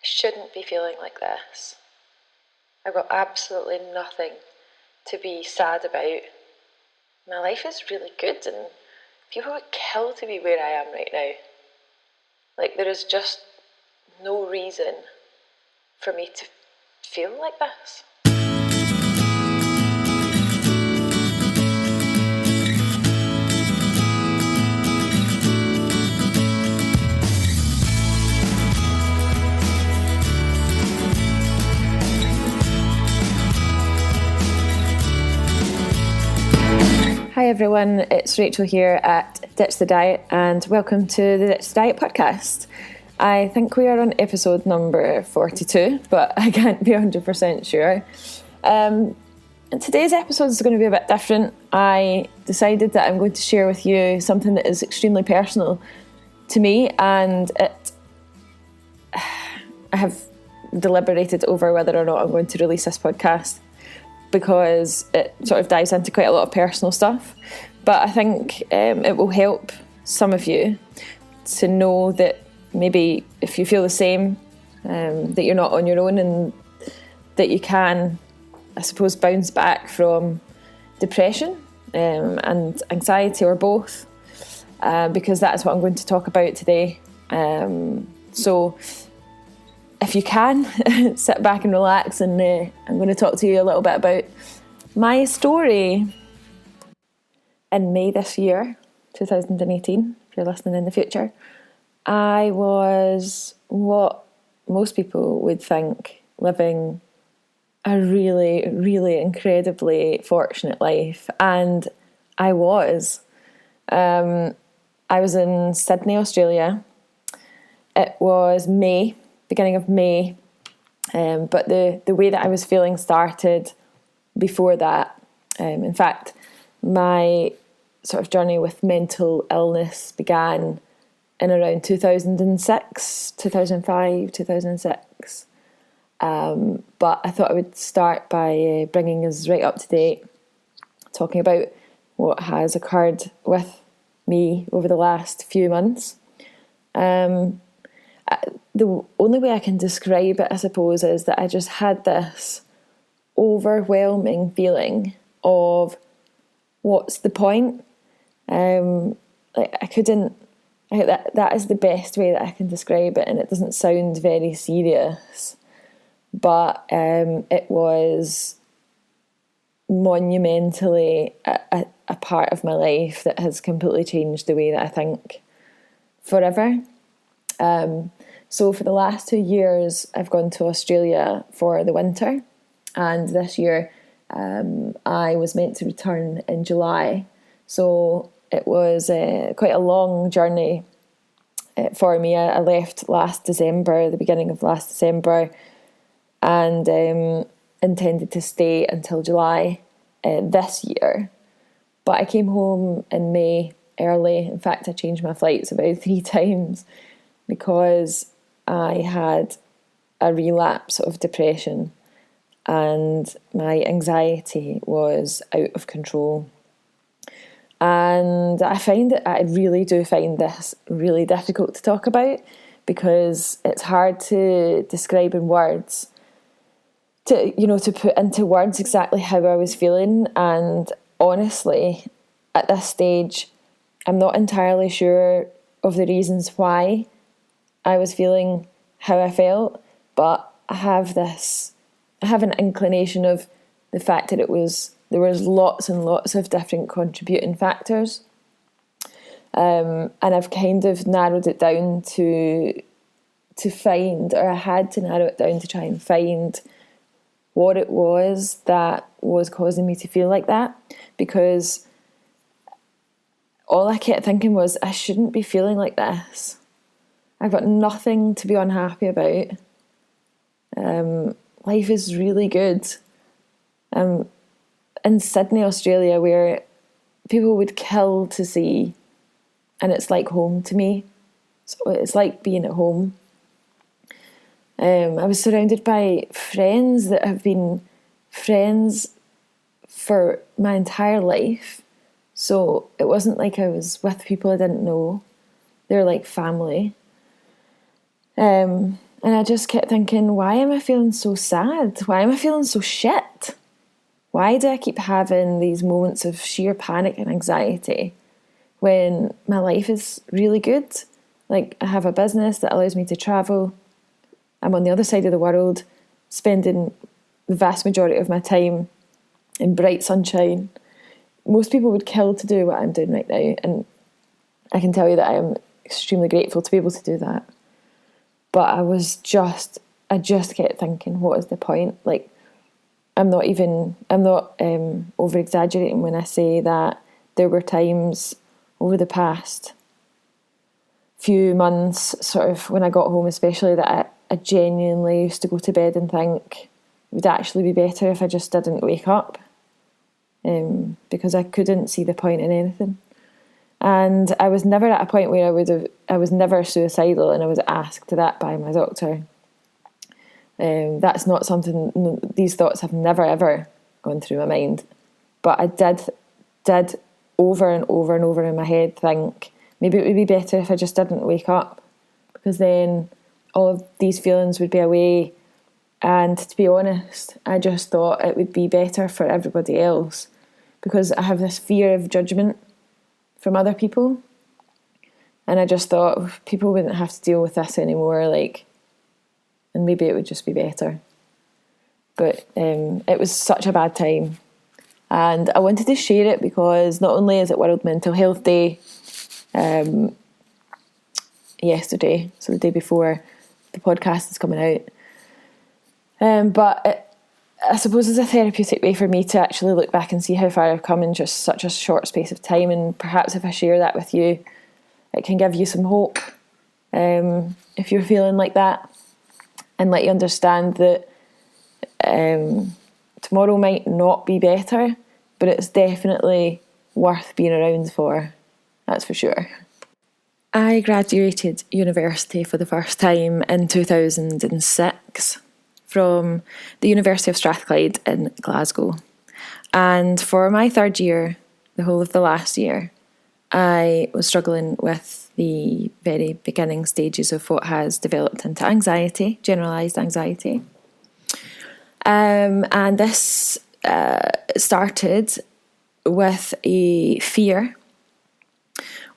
shouldn't be feeling like this. I've got absolutely nothing to be sad about. My life is really good, and people would kill to be where I am right now. Like, there is just no reason for me to feel like this. Hi everyone, it's Rachael here at Ditch the Diet, and welcome to the Ditch the Diet podcast. I think we are on episode number 42, but I can't be 100% sure. And today's episode is going to be a bit different. I decided that I'm going to share with you something that is extremely personal to me, and I have deliberated over whether or not I'm going to release this podcast, because it sort of dives into quite a lot of personal stuff. But I think it will help some of you to know that maybe if you feel the same, that you're not on your own, and that you can, I suppose, bounce back from depression and anxiety, or both, because that is what I'm going to talk about today. So if you can, sit back and relax, and I'm going to talk to you a little bit about my story. In May this year, 2018, if you're listening in the future, I was what most people would think living a really, really incredibly fortunate life. And I was. I was in Sydney, Australia. It was May. Beginning of May, but the way that I was feeling started before that. In fact, my sort of journey with mental illness began in around 2006, 2005, 2006. But I thought I would start by bringing us right up to date, talking about what has occurred with me over the last few months. The only way I can describe it, I suppose, is that I just had this overwhelming feeling of what's the point? Like I think that is the best way that I can describe it, and it doesn't sound very serious, but it was monumentally a part of my life that has completely changed the way that I think forever. So for the last 2 years, I've gone to Australia for the winter, and this year I was meant to return in July. So it was quite a long journey for me. I left last December, the beginning of last December, and intended to stay until July this year. But I came home in May early. In fact, I changed my flights about 3 times because I had a relapse of depression and my anxiety was out of control. And I really do find this really difficult to talk about, because it's hard to describe in words, to put into words exactly how I was feeling. And honestly, at this stage, I'm not entirely sure of the reasons why I was feeling how I felt, but I have an inclination of the fact that there was lots and lots of different contributing factors, and I've kind of narrowed it down to find, or I had to narrow it down to try and find what it was that was causing me to feel like that, because all I kept thinking was, I shouldn't be feeling like this. I've got nothing to be unhappy about. Life is really good. In Sydney, Australia, where people would kill to see, and it's like home to me. So it's like being at home. I was surrounded by friends that have been friends for my entire life. So it wasn't like I was with people I didn't know. They're like family. And I just kept thinking, why am I feeling so sad? Why am I feeling so shit? Why do I keep having these moments of sheer panic and anxiety when my life is really good? Like, I have a business that allows me to travel. I'm on the other side of the world, spending the vast majority of my time in bright sunshine. Most people would kill to do what I'm doing right now, and I can tell you that I am extremely grateful to be able to do that. But I just kept thinking, what is the point? Like, I'm not over exaggerating when I say that there were times over the past few months, sort of when I got home especially, that I genuinely used to go to bed and think it would actually be better if I just didn't wake up, because I couldn't see the point in anything. And I was never at a point where I was never suicidal, and I was asked that by my doctor. That's not something, these thoughts have never ever gone through my mind. But I did over and over and over in my head think maybe it would be better if I just didn't wake up, because then all of these feelings would be away. And to be honest, I just thought it would be better for everybody else, because I have this fear of judgment from other people. And I just thought people wouldn't have to deal with this anymore, like, and maybe it would just be better. But it was such a bad time. And I wanted to share it because not only is it World Mental Health Day yesterday, so the day before the podcast is coming out, but I suppose it's a therapeutic way for me to actually look back and see how far I've come in just such a short space of time. And perhaps if I share that with you, it can give you some hope, if you're feeling like that, and let you understand that tomorrow might not be better, but it's definitely worth being around for, that's for sure. I graduated university for the first time in 2006 from the University of Strathclyde in Glasgow. And for my third year, the whole of the last year, I was struggling with the very beginning stages of what has developed into anxiety, generalised anxiety. And this started with a fear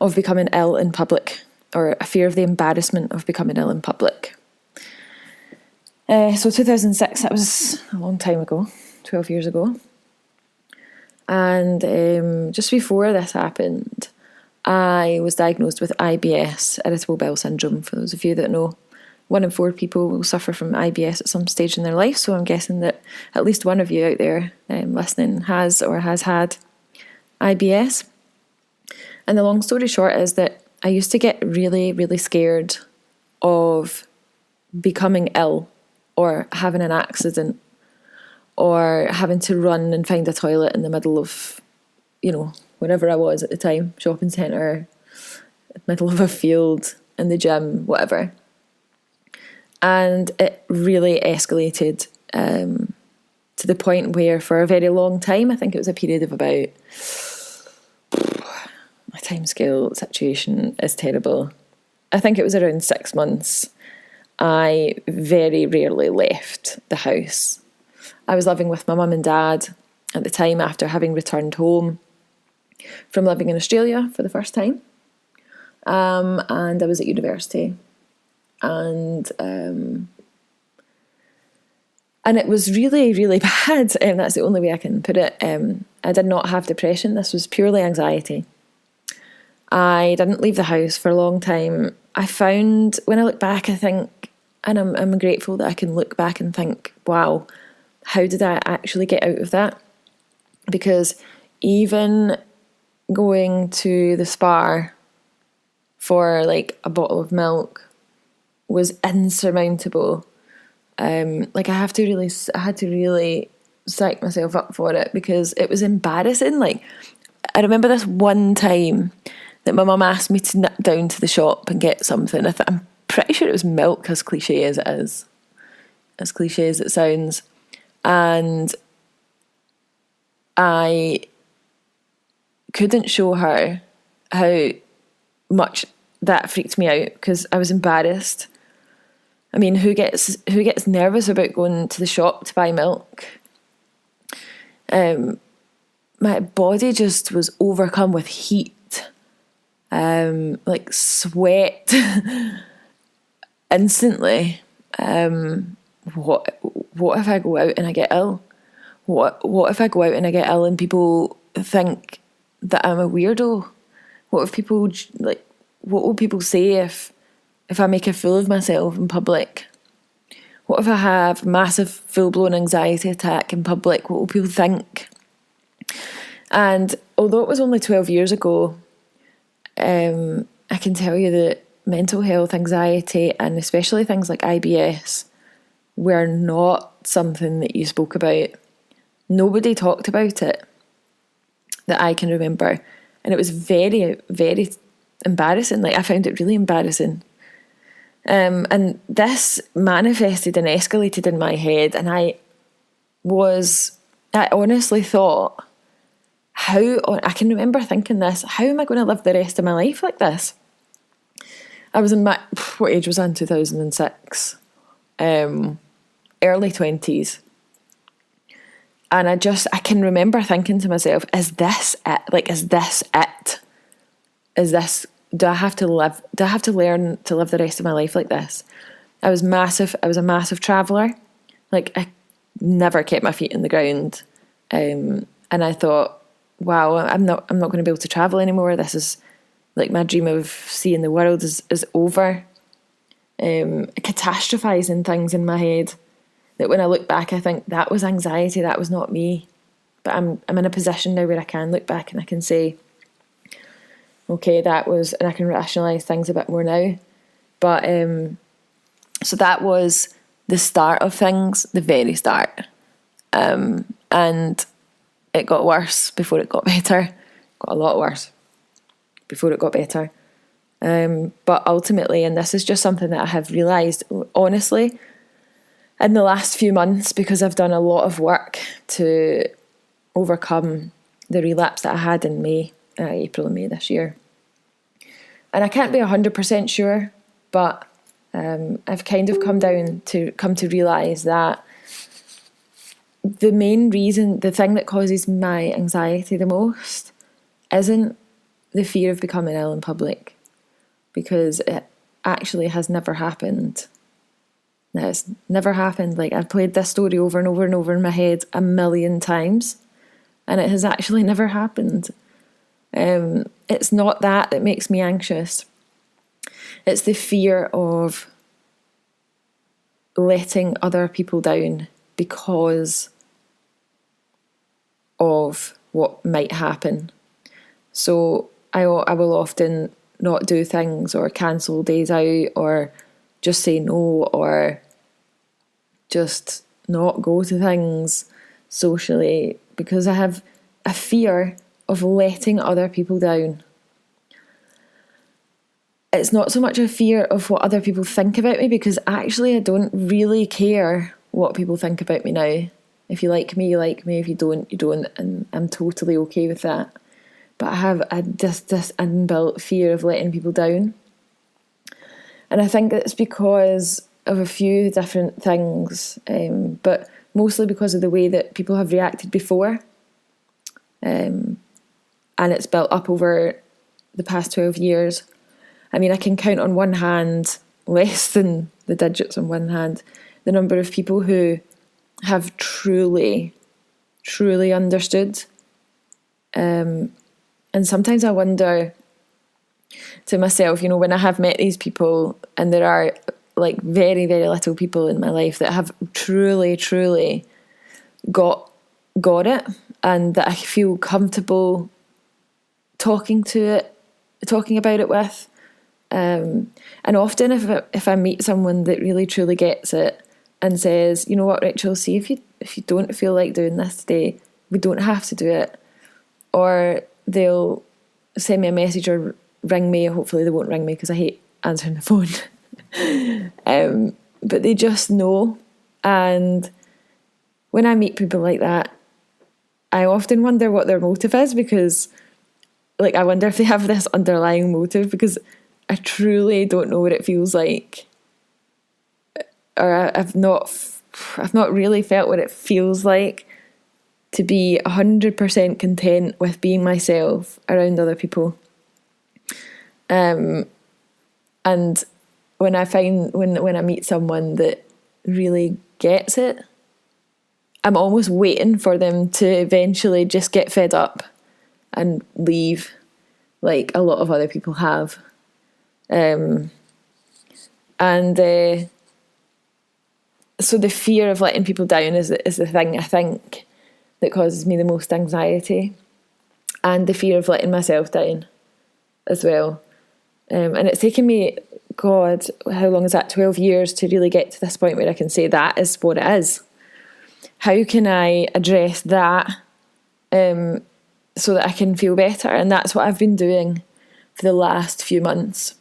of becoming ill in public, or a fear of the embarrassment of becoming ill in public. So 2006, that was a long time ago, 12 years ago. And just before this happened, I was diagnosed with IBS, irritable bowel syndrome. For those of you that know, 1 in 4 people will suffer from IBS at some stage in their life. So I'm guessing that at least one of you out there listening has or has had IBS. And the long story short is that I used to get really, really scared of becoming ill or having an accident or having to run and find a toilet in the middle of, wherever I was at the time, shopping centre, middle of a field, in the gym, whatever. And it really escalated to the point where for a very long time, I think it was a period of about, my timescale situation is terrible, I think it was around 6 months, I very rarely left the house. I was living with my mum and dad at the time after having returned home from living in Australia for the first time. And I was at university. And it was really, really bad. That's the only way I can put it. I did not have depression. This was purely anxiety. I didn't leave the house for a long time. I found, when I look back, I think, and I'm grateful that I can look back and think, wow, how did I actually get out of that? Because even going to the Spar for like a bottle of milk was insurmountable. I had to really psych myself up for it because it was embarrassing. Like, I remember this one time that my mum asked me to nip down to the shop and get something. I'm pretty sure it was milk, as cliche as it is, as cliche as it sounds. And I couldn't show her how much that freaked me out because I was embarrassed. I mean, who gets nervous about going to the shop to buy milk? My body just was overcome with heat, like sweat instantly. What if I go out and I get ill? What if I go out and I get ill and people think that I'm a weirdo? What if people, like, what will people say if I make a fool of myself in public? What if I have a massive full-blown anxiety attack in public? What will people think? And although it was only 12 years ago, I can tell you that mental health, anxiety, and especially things like IBS were not something that you spoke about. Nobody talked about it that I can remember. And it was very, very embarrassing. Like, I found it really embarrassing. And this manifested and escalated in my head. And I honestly thought, I can remember thinking this, how am I going to live the rest of my life like this? I was in what age was I in 2006? Early 20s. And I can remember thinking to myself, is this it? Like, is this it? Do I have to learn to live the rest of my life like this? I was a massive traveller. Like, I never kept my feet in the ground. And I thought, wow, I'm not going to be able to travel anymore. This is, like, my dream of seeing the world is over. Catastrophizing things in my head that when I look back, I think that was anxiety, that was not me. But I'm in a position now where I can look back and I can say, okay, and I can rationalise things a bit more now. But so that was the start of things, the very start. And it got worse before it got better. Got a lot worse before it got better. But ultimately, and this is just something that I have realised, honestly, in the last few months, because I've done a lot of work to overcome the relapse that I had in April and May this year. And I can't be 100% sure, but I've kind of come to realise that the main reason, the thing that causes my anxiety the most, isn't the fear of becoming ill in public, because it actually has never happened. No, it's never happened. Like, I've played this story over and over and over in my head 1,000,000 times, and it has actually never happened. It's not that makes me anxious. It's the fear of letting other people down because of what might happen. So I will often not do things or cancel days out or just say no or just not go to things socially because I have a fear of letting other people down. It's not so much a fear of what other people think about me, because actually I don't really care what people think about me now. If you like me, you like me. If you don't, you don't. And I'm totally okay with that. But I have this inbuilt fear of letting people down. And I think it's because of a few different things, but mostly because of the way that people have reacted before. And it's built up over the past 12 years. I mean, I can count on one hand, less than the digits on one hand, the number of people who have truly, truly understood. And sometimes I wonder to myself, you know, when I have met these people, and there are like very, very little people in my life that have truly, truly got it, and that I feel comfortable talking about it with. And often if I meet someone that really truly gets it and says, you know what, Rachael, see if you don't feel like doing this today, we don't have to do it. Or they'll send me a message or ring me. Hopefully they won't ring me because I hate answering the phone. But they just know. And when I meet people like that, I often wonder what their motive is, because like I wonder if they have this underlying motive, because I truly don't know what it feels like I've not really felt what it feels like to be 100% content with being myself around other people. And when I meet someone that really gets it, I'm almost waiting for them to eventually just get fed up and leave, like a lot of other people have. So the fear of letting people down is the thing, I think, that causes me the most anxiety, and the fear of letting myself down as well. And it's taken me, God, how long is that? 12 years to really get to this point where I can say that is what it is. How can I address that so that I can feel better? And that's what I've been doing for the last few months.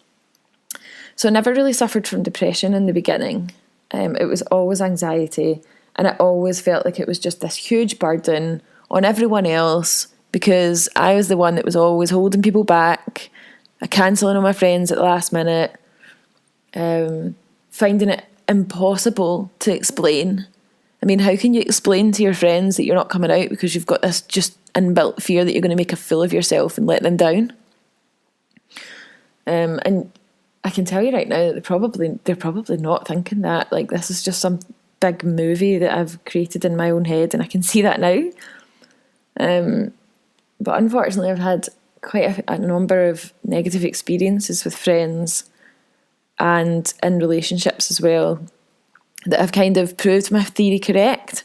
So I never really suffered from depression in the beginning. It was always anxiety, and I always felt like it was just this huge burden on everyone else because I was the one that was always holding people back, cancelling on my friends at the last minute, finding it impossible to explain. I mean, how can you explain to your friends that you're not coming out because you've got this just inbuilt fear that you're going to make a fool of yourself and let them down? And I can tell you right now that they're probably not thinking that. Like, this is just some big movie that I've created in my own head, and I can see that now. But unfortunately, I've had quite a number of negative experiences with friends and in relationships as well that have kind of proved my theory correct.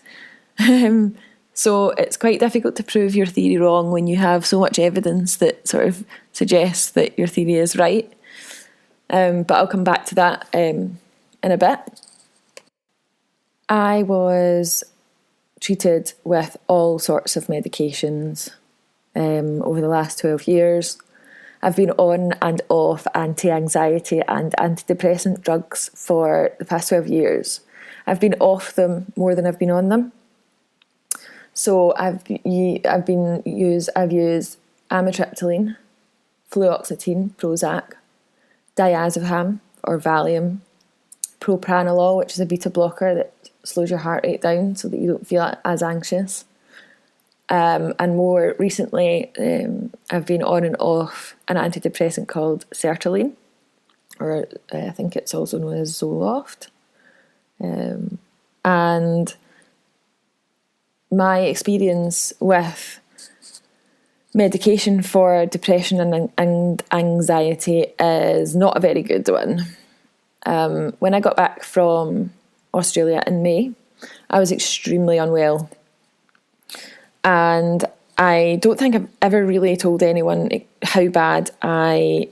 So it's quite difficult to prove your theory wrong when you have so much evidence that sort of suggests that your theory is right. But I'll come back to that in a bit. I was treated with all sorts of medications over the last 12 years. I've been on and off anti-anxiety and antidepressant drugs for the past 12 years. I've been off them more than I've been on them. So I've used amitriptyline, fluoxetine, Prozac, diazepam or Valium, propranolol, which is a beta blocker that slows your heart rate down so that you don't feel as anxious. And more recently, I've been on and off an antidepressant called sertraline, or I think it's also known as Zoloft. And my experience with medication for depression and anxiety is not a very good one. When I got back from Australia in May, I was extremely unwell. And I don't think I've ever really told anyone how bad I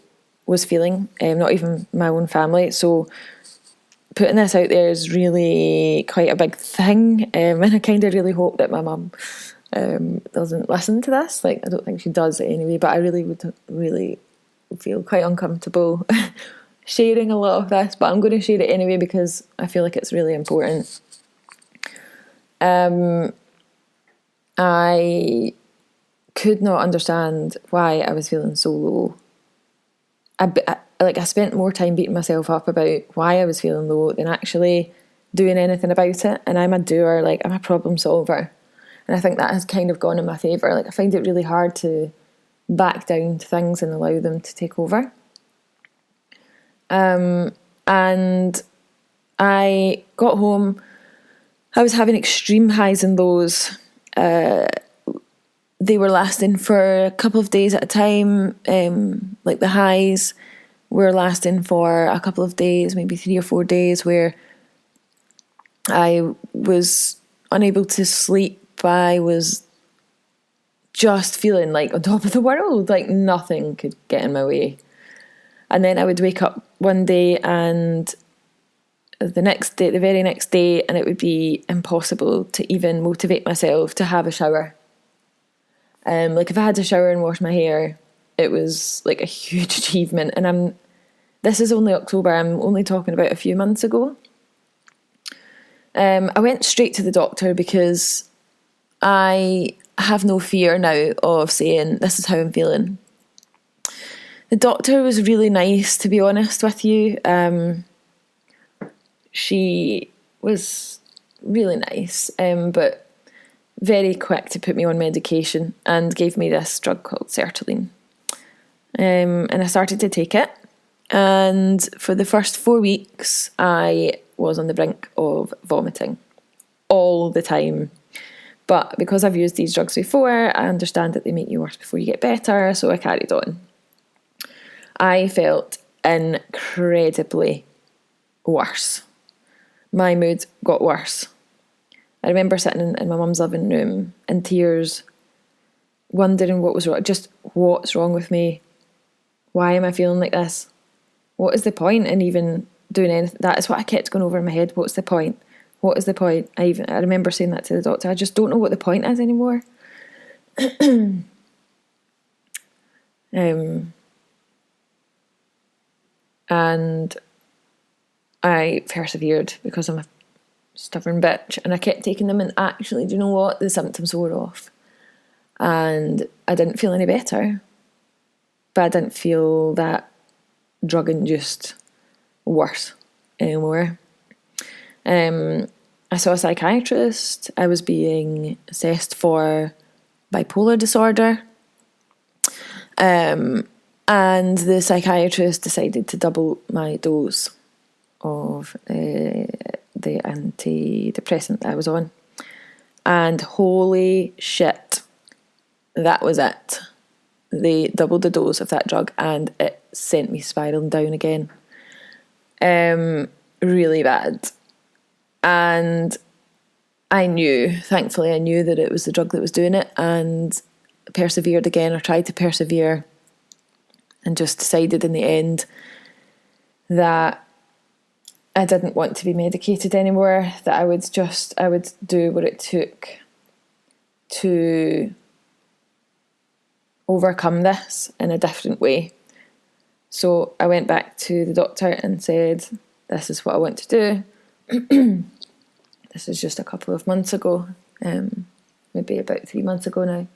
was feeling, not even my own family. So putting this out there is really quite a big thing. And I kind of really hope that my mum doesn't listen to this. Like, I don't think she does anyway, but I really would really feel quite uncomfortable sharing a lot of this, but I'm going to share it anyway because I feel like it's really important. I could not understand why I was feeling so low. I spent more time beating myself up about why I was feeling low than actually doing anything about it. And I'm a doer, like I'm a problem solver. And I think that has kind of gone in my favour. Like, I find it really hard to back down to things and allow them to take over. And I got home. I was having extreme highs and lows. They were lasting for a couple of days at a time. Like, the highs were lasting for a couple of days, maybe 3 or 4 days, where I was unable to sleep. I was just feeling like on top of the world, like nothing could get in my way. And then I would wake up one day and the very next day, and it would be impossible to even motivate myself to have a shower. Like, if I had to shower and wash my hair, it was like a huge achievement. And this is only October. I'm only talking about a few months ago. I went straight to the doctor because I have no fear now of saying this is how I'm feeling. The doctor was really nice, to be honest with you. she was really nice, but very quick to put me on medication and gave me this drug called sertraline. And I started to take it. And for the first 4 weeks, I was on the brink of vomiting all the time. But because I've used these drugs before, I understand that they make you worse before you get better, so I carried on. I felt incredibly worse. My mood got worse. I remember sitting in my mum's living room in tears, wondering what was wrong. Just, what's wrong with me? Why am I feeling like this? What is the point in even doing anything? That is what I kept going over in my head. What's the point? What is the point? I remember saying that to the doctor. I just don't know what the point is anymore. And I persevered because I'm a stubborn bitch, and I kept taking them, and actually, do you know what? The symptoms wore off, and I didn't feel any better, but I didn't feel that drug-induced worse anymore. I saw a psychiatrist. I was being assessed for bipolar disorder, and the psychiatrist decided to double my dose of the antidepressant that I was on. And holy shit, that was it. They doubled the dose of that drug and it sent me spiralling down again. Really bad. And thankfully I knew that it was the drug that was doing it, and persevered again, or tried to persevere, and just decided in the end that I didn't want to be medicated anymore, that I would do what it took to overcome this in a different way. So I went back to the doctor and said, this is what I want to do. This is just a couple of months ago, maybe about 3 months ago now.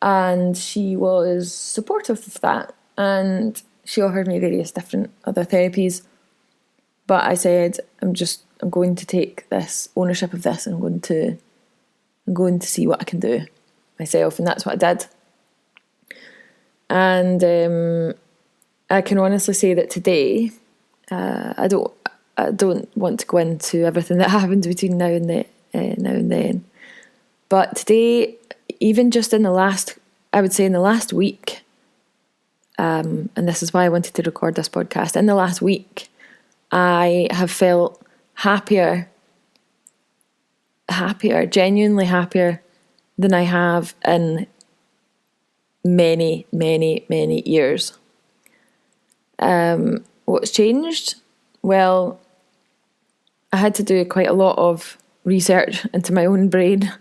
And she was supportive of that, and she offered me various different other therapies. But I said, I'm going to take this ownership of this, and I'm going to see what I can do myself, and that's what I did. And I can honestly say that today, I don't want to go into everything that happened between now and then. But today, even just in the last week, and this is why I wanted to record this podcast, in the last week, I have felt happier, genuinely happier than I have in many, many, many years. What's changed? Well, I had to do quite a lot of research into my own brain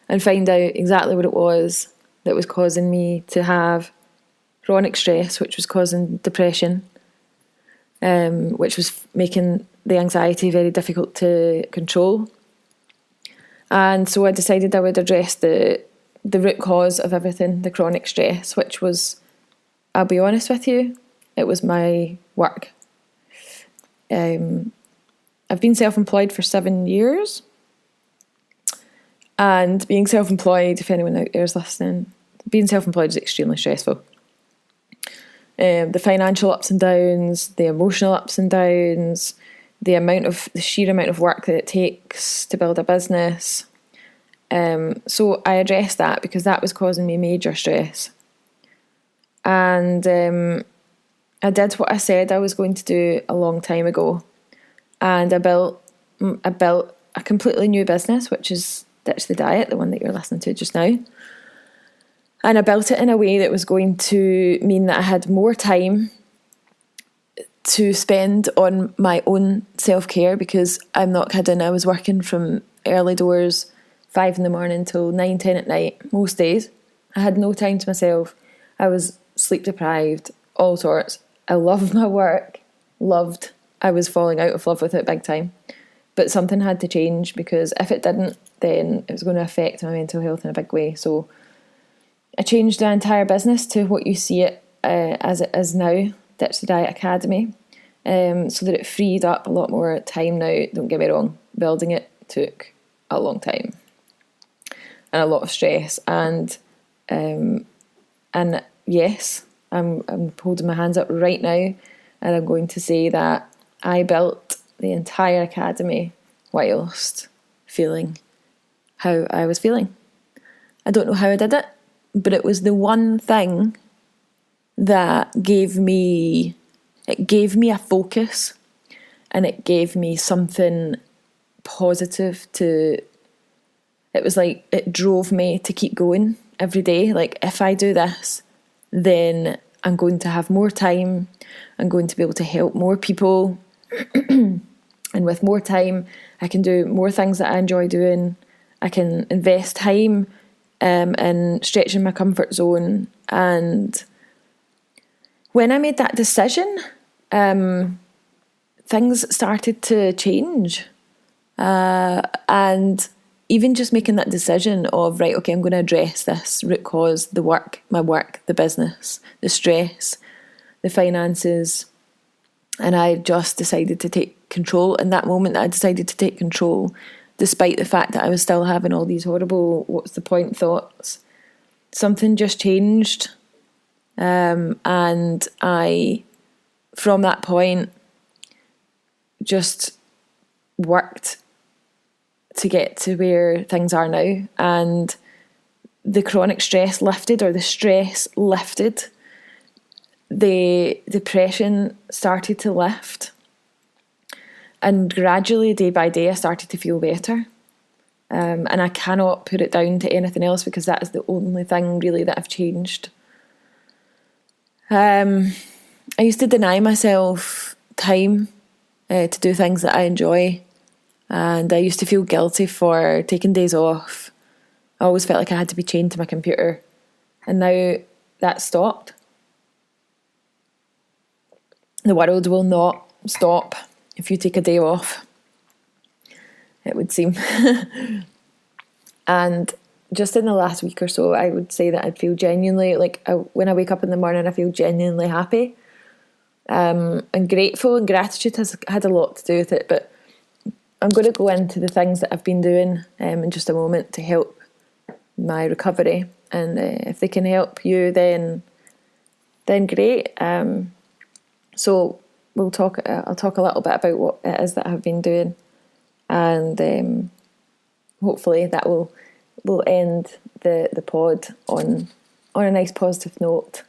and find out exactly what it was that was causing me to have chronic stress, which was causing depression, which was making the anxiety very difficult to control. And so I decided I would address the root cause of everything, the chronic stress, which was, I'll be honest with you, it was my work. I've been self-employed for 7 years, and being self-employed, if anyone out there is listening, being self-employed is extremely stressful. The financial ups and downs, the emotional ups and downs, the sheer amount of work that it takes to build a business. So I addressed that because that was causing me major stress. And I did what I said I was going to do a long time ago. And I built a completely new business, which is Ditch the Diet, the one that you're listening to just now. And I built it in a way that was going to mean that I had more time to spend on my own self-care, because I'm not kidding, I was working from early doors, 5 a.m. till 9, 10 at night, most days. I had no time to myself. I was sleep deprived, all sorts. I loved my work, I was falling out of love with it big time. But something had to change, because if it didn't, then it was going to affect my mental health in a big way. So I changed the entire business to what you see it as it is now, Ditch the Diet Academy. so that it freed up a lot more time. Now, don't get me wrong, building it took a long time and a lot of stress, and yes, I'm holding my hands up right now, and I'm going to say that I built the entire academy whilst feeling how I was feeling. I don't know how I did it, but it was the one thing that gave me a focus, and it gave me something positive to. It was like it drove me to keep going every day. Like, if I do this, then I'm going to have more time. I'm going to be able to help more people. And with more time, I can do more things that I enjoy doing. I can invest time in stretching my comfort zone. And when I made that decision, things started to change. And even just making that decision of, right, okay, I'm going to address this root cause, my work, the business, the stress, the finances. And I just decided to take control. In that moment, I decided to take control, despite the fact that I was still having all these horrible, what's the point thoughts. Something just changed. And I, from that point, just worked to get to where things are now. And the chronic stress lifted, or the stress lifted. The depression started to lift, and gradually, day by day, I started to feel better. And I cannot put it down to anything else, because that is the only thing really that I've changed. I used to deny myself time to do things that I enjoy, and I used to feel guilty for taking days off. I always felt like I had to be chained to my computer, and now that's stopped. The world will not stop if you take a day off, it would seem. And just in the last week or so, I would say that I feel genuinely, when I wake up in the morning, I feel genuinely happy and grateful, and gratitude has had a lot to do with it. But I'm going to go into the things that I've been doing in just a moment to help my recovery. And if they can help you, then great. So I'll talk a little bit about what it is that I've been doing, and hopefully that will end the pod on a nice positive note.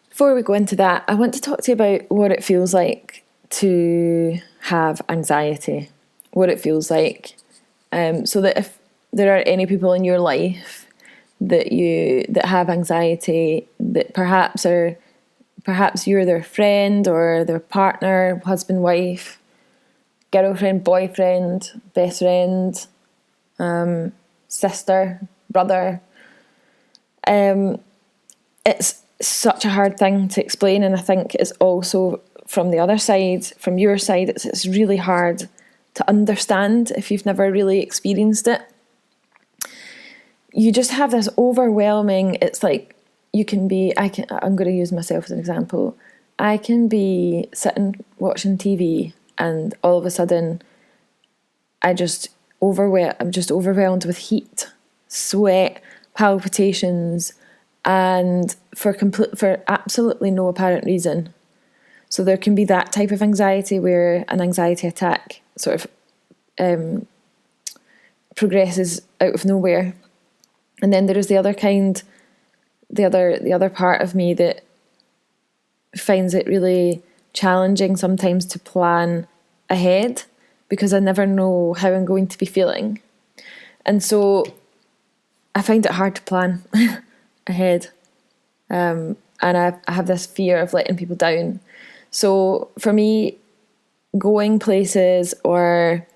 Before we go into that, I want to talk to you about what it feels like to have anxiety, what it feels like, so that if there are any people in your life that have anxiety, that perhaps you're their friend or their partner, husband, wife, girlfriend, boyfriend, best friend, sister, brother. It's such a hard thing to explain, and I think it's also from the other side, from your side, it's really hard to understand if you've never really experienced it. You just have this overwhelming, it's like, I'm going to use myself as an example. I can be sitting watching TV, and all of a sudden I'm just overwhelmed with heat, sweat, palpitations, and for absolutely no apparent reason. So there can be that type of anxiety where an anxiety attack sort of progresses out of nowhere. And then there is the other kind, the other part of me that finds it really challenging sometimes to plan ahead, because I never know how I'm going to be feeling. And so I find it hard to plan ahead. And I have this fear of letting people down. So for me, going places, or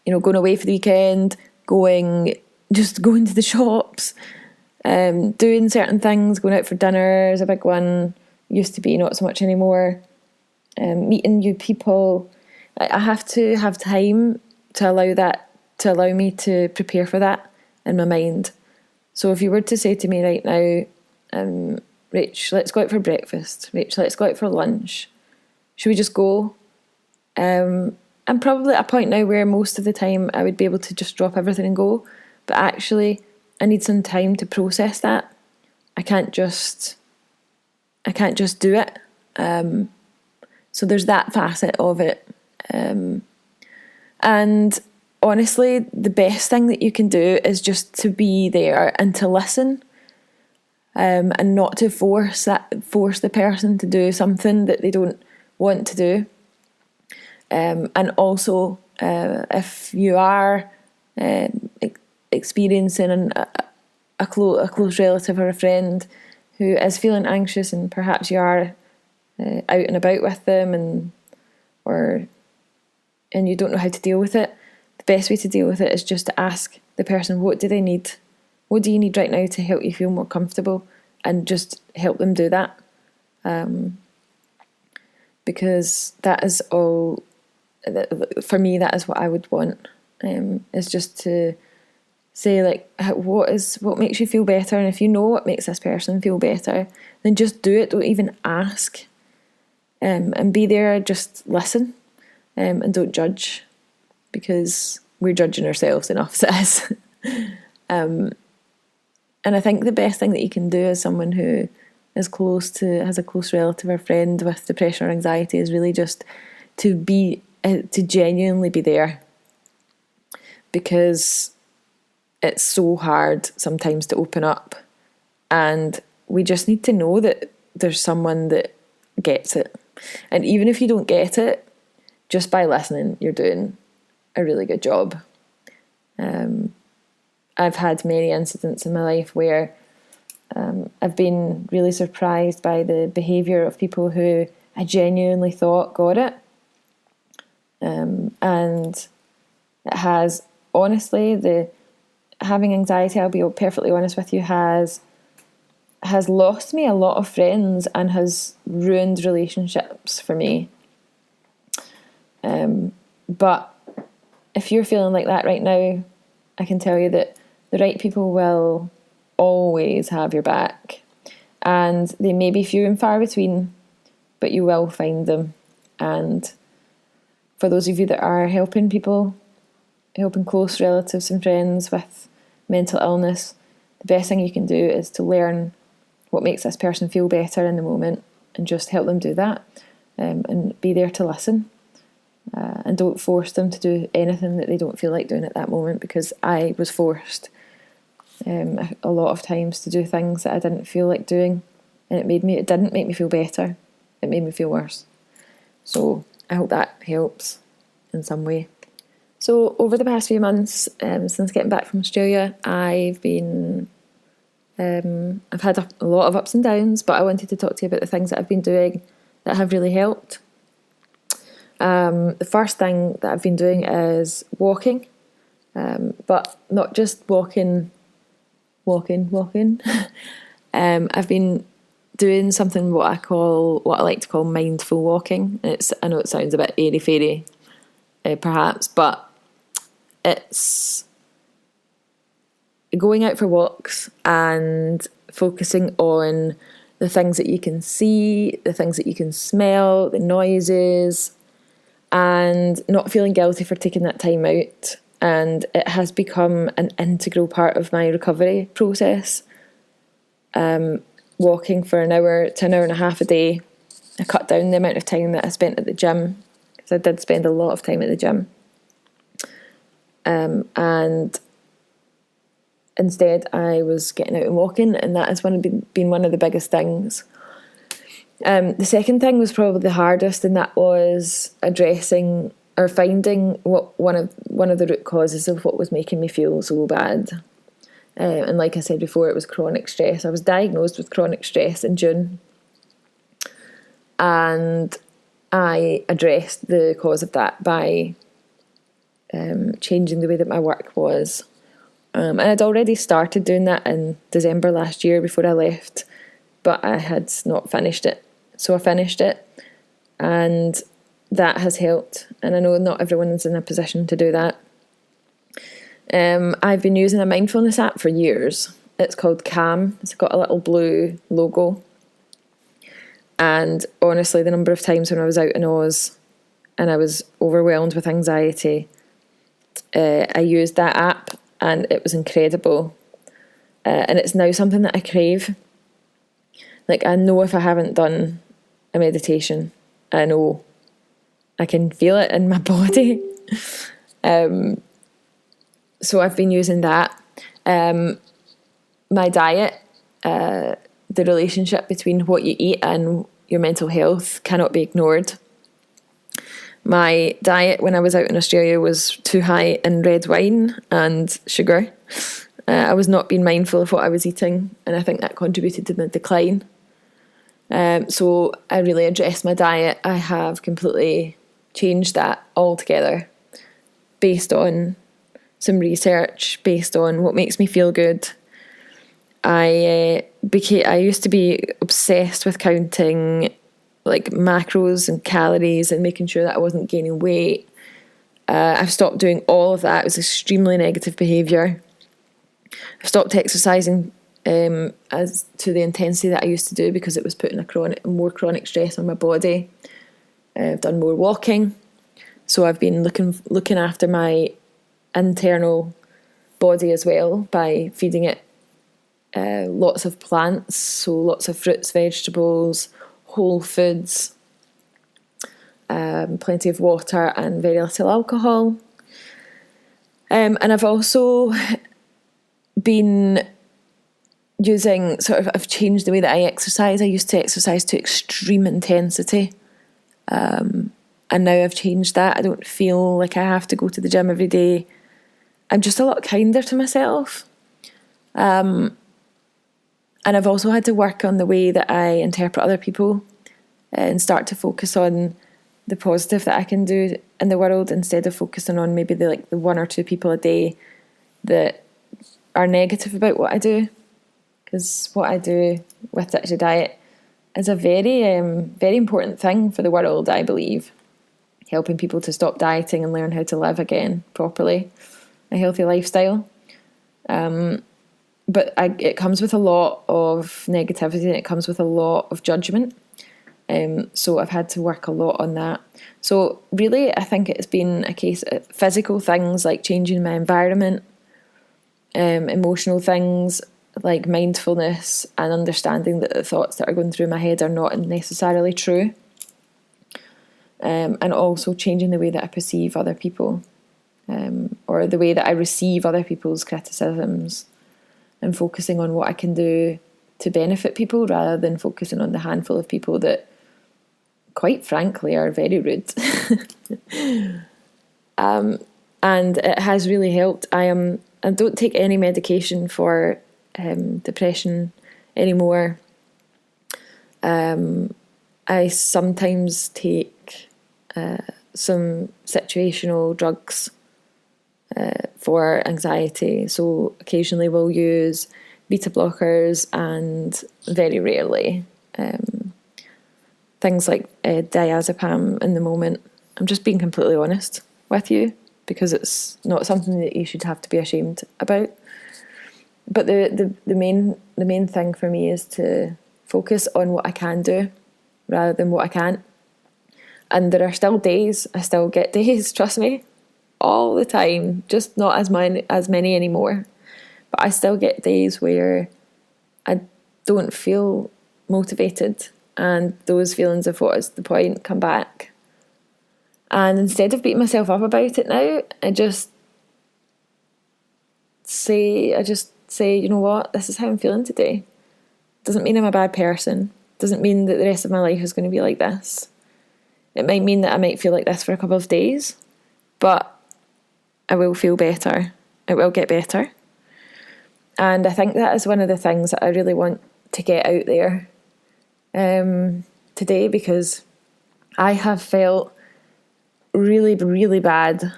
going away for the weekend, going to the shops, doing certain things, going out for dinner is a big one. Used to be, not so much anymore. Meeting new people. I have to have time to allow me to prepare for that in my mind. So if you were to say to me right now, Rach, let's go out for breakfast. Rach, let's go out for lunch. should we just go? I'm probably at a point now where most of the time I would be able to just drop everything and go, but actually I need some time to process that. I can't just do it. So there's that facet of it. And honestly, the best thing that you can do is just to be there and to listen, and not to force the person to do something that they don't want to do. And also, if you are experiencing a close relative or a friend who is feeling anxious, and perhaps you are out and about with them, and you don't know how to deal with it, the best way to deal with it is just to ask the person, what do they need? What do you need right now to help you feel more comfortable? And just help them do that. Because that is all, for me, that is what I would want, is just to say, like, what makes you feel better, and if you know what makes this person feel better, then just do it. Don't even ask, and be there. Just listen, and don't judge, because we're judging ourselves enough as it is. And I think the best thing that you can do as someone who is has a close relative or friend with depression or anxiety is really just to genuinely be there, because it's so hard sometimes to open up, and we just need to know that there's someone that gets it. And even if you don't get it, just by listening, you're doing a really good job. I've had many incidents in my life where I've been really surprised by the behaviour of people who I genuinely thought got it. And it has, honestly, having anxiety, I'll be perfectly honest with you, has lost me a lot of friends and has ruined relationships for me. But if you're feeling like that right now, I can tell you that the right people will always have your back, and they may be few and far between, but you will find them. And for those of you that are helping close relatives and friends with mental illness, the best thing you can do is to learn what makes this person feel better in the moment, and just help them do that, and be there to listen. And don't force them to do anything that they don't feel like doing at that moment, because I was forced a lot of times to do things that I didn't feel like doing, and it didn't make me feel better, it made me feel worse. So I hope that helps in some way. So over the past few months, since getting back from Australia, I've had a lot of ups and downs, but I wanted to talk to you about the things that I've been doing that have really helped. The first thing that I've been doing is walking, but not just walking. I've been doing something what I like to call mindful walking. I know it sounds a bit airy-fairy, perhaps, but it's going out for walks and focusing on the things that you can see, the things that you can smell, the noises, and not feeling guilty for taking that time out. And it has become an integral part of my recovery process. Walking for an hour to an hour and a half a day. I cut down the amount of time that I spent at the gym, because I did spend a lot of time at the gym. And instead I was getting out and walking, and that has been one of the biggest things. The second thing was probably the hardest, and that was addressing or finding what one of the root causes of what was making me feel so bad. And like I said before, it was chronic stress. I was diagnosed with chronic stress in June, and I addressed the cause of that by changing the way that my work was. And I'd already started doing that in December last year before I left, but I had not finished it. So I finished it, and that has helped. And I know not everyone is in a position to do that. I've been using a mindfulness app for years. It's called Calm. It's got a little blue logo. And honestly, the number of times when I was out in Oz and I was overwhelmed with anxiety, I used that app and it was incredible. And it's now something that I crave. Like, I know if I haven't done a meditation, I know I can feel it in my body. So I've been using that. My diet, the relationship between what you eat and your mental health cannot be ignored. My diet when I was out in Australia was too high in red wine and sugar. I was not being mindful of what I was eating, and I think that contributed to the decline. So I really addressed my diet. I have completely changed that altogether based on some research, based on what makes me feel good. I used to be obsessed with counting like macros and calories and making sure that I wasn't gaining weight. I've stopped doing all of that. It was extremely negative behaviour. I've stopped exercising as to the intensity that I used to do because it was putting more chronic stress on my body. I've done more walking, so I've been looking after my internal body as well by feeding it lots of plants, so lots of fruits, vegetables, whole foods, plenty of water and very little alcohol. And I've also been using I've changed the way that I exercise. I used to exercise to extreme intensity. And now I've changed that. I don't feel like I have to go to the gym every day. I'm just a lot kinder to myself. And I've also had to work on the way that I interpret other people and start to focus on the positive that I can do in the world instead of focusing on maybe the one or two people a day that are negative about what I do. Because what I do with Ditch the Diet is a very, very important thing for the world, I believe. Helping people to stop dieting and learn how to live again properly, a healthy lifestyle. But it comes with a lot of negativity and it comes with a lot of judgment. So I've had to work a lot on that. So really, I think it's been a case of physical things like changing my environment, emotional things like mindfulness and understanding that the thoughts that are going through my head are not necessarily true. And also changing the way that I perceive other people, or the way that I receive other people's criticisms, and focusing on what I can do to benefit people rather than focusing on the handful of people that, quite frankly, are very rude. And it has really helped. I don't take any medication for depression anymore. I sometimes take some situational drugs for anxiety. So occasionally we'll use beta blockers and very rarely things like diazepam in the moment. I'm just being completely honest with you because it's not something that you should have to be ashamed about. But the main thing for me is to focus on what I can do rather than what I can't. And there are still days, I still get days, trust me, all the time, just not as many anymore. But I still get days where I don't feel motivated, and those feelings of what is the point come back. And instead of beating myself up about it now, I just say, you know what, this is how I'm feeling today. Doesn't mean I'm a bad person. Doesn't mean that the rest of my life is going to be like this. It might mean that I might feel like this for a couple of days, but I will feel better. It will get better. And I think that is one of the things that I really want to get out there today, because I have felt really, really bad.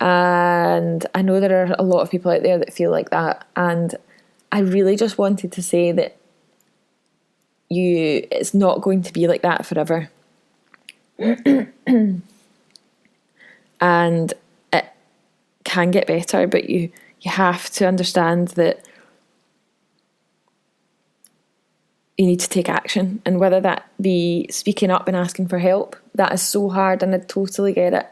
And I know there are a lot of people out there that feel like that. And I really just wanted to say that it's not going to be like that forever. And it can get better, but you have to understand that you need to take action. And whether that be speaking up and asking for help, that is so hard, and I totally get it.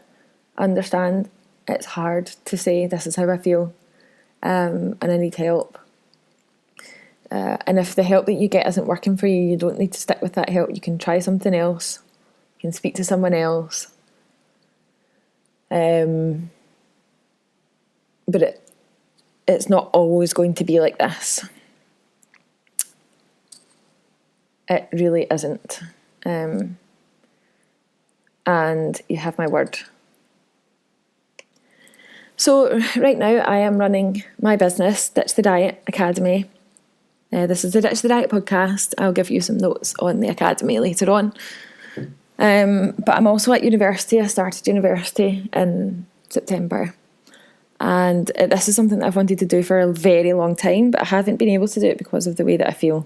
Understand it's hard to say this is how I feel, and I need help. And if the help that you get isn't working for you, you don't need to stick with that help. You can try something else. You can speak to someone else. But it's not always going to be like this. It really isn't. And you have my word. So right now I am running my business, Ditch the Diet Academy. This is the Ditch the Diet podcast. I'll give you some notes on the academy later on. But I'm also at university. I started university in September. And this is something that I've wanted to do for a very long time, but I haven't been able to do it because of the way that I feel.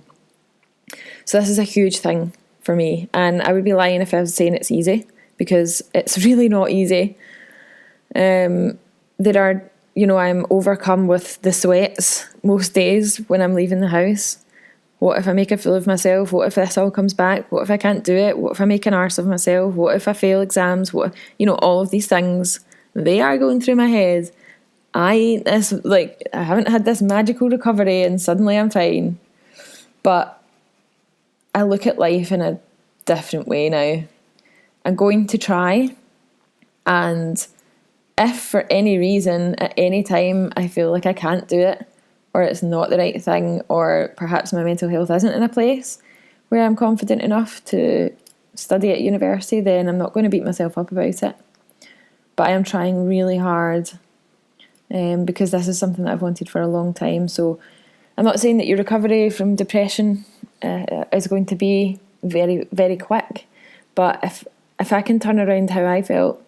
So this is a huge thing for me. And I would be lying if I was saying it's easy, because it's really not easy. I'm overcome with the sweats most days when I'm leaving the house. What if I make a fool of myself? What if this all comes back? What if I can't do it? What if I make an arse of myself? What if I fail exams? All of these things, they are going through my head. I haven't had this magical recovery and suddenly I'm fine. But I look at life in a different way now. I'm going to try, and if for any reason at any time I feel like I can't do it, or it's not the right thing, or perhaps my mental health isn't in a place where I'm confident enough to study at university, then I'm not going to beat myself up about it. But I am trying really hard, because this is something that I've wanted for a long time. So I'm not saying that your recovery from depression is going to be very, very quick, but if I can turn around how I felt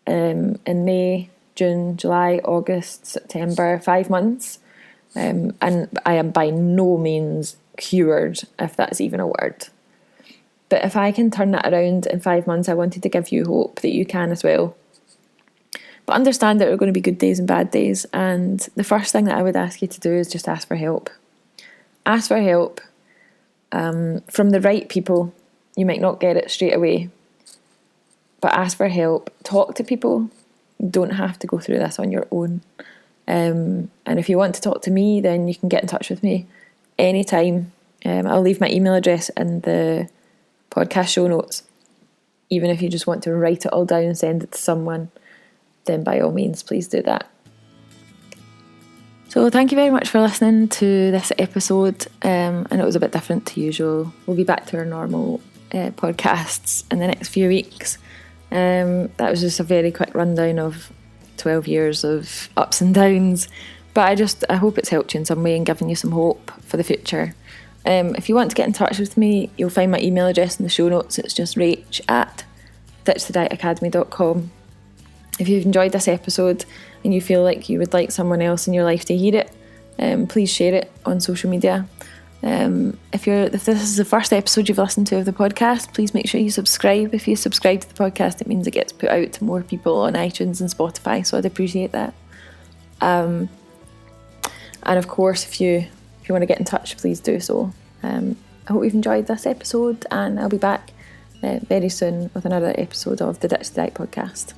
in May, June, July, August, September, 5 months, and I am by no means cured, if that's even a word. But if I can turn that around in 5 months, I wanted to give you hope that you can as well. But understand that there are going to be good days and bad days, and the first thing that I would ask you to do is just ask for help. Ask for help from the right people. You might not get it straight away, but ask for help. Talk to people. You don't have to go through this on your own. And if you want to talk to me, then you can get in touch with me anytime. I'll leave my email address in the podcast show notes. Even if you just want to write it all down and send it to someone, then by all means, please do that. So thank you very much for listening to this episode. And it was a bit different to usual. We'll be back to our normal podcasts in the next few weeks. That was just a very quick rundown of 12 years of ups and downs, but I hope it's helped you in some way and given you some hope for the future. If you want to get in touch with me, you'll find my email address in the show notes. It's just rach@ditchthedietacademy.com. If you've enjoyed this episode and you feel like you would like someone else in your life to hear it, please share it on social media. If this is the first episode you've listened to of the podcast, please make sure you subscribe. If you subscribe to the podcast, it means it gets put out to more people on iTunes and Spotify, so I'd appreciate that. And of course, if you want to get in touch, please do so. I hope you've enjoyed this episode, and I'll be back very soon with another episode of the Ditch the Diet podcast.